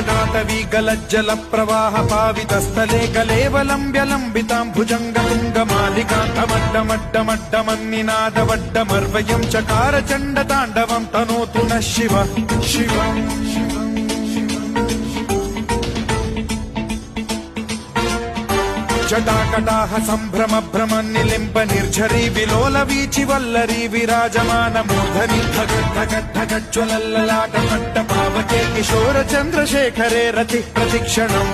जटाटवी गलज्जल प्रवाह पावितस्थले कलेवलम्ब्यलम्बितां भुजङ्गतुङ्गमालिकान्तमड्डमड्डमड्डमन्निनादवड्डमर्वयं चकार चण्डताण्डवं तनोतु नः शिव शिव जटाकटाह सम्भ्रम भ्रम निलिम्ब निर्झरी विलोल वीचि वल्लरी विराजमान मूर्धनि धगद्धगद्धगज्ज्वलल्ललाट पट्ट पावके किशोर चन्द्रशेखरे रतिः प्रतिक्षणम्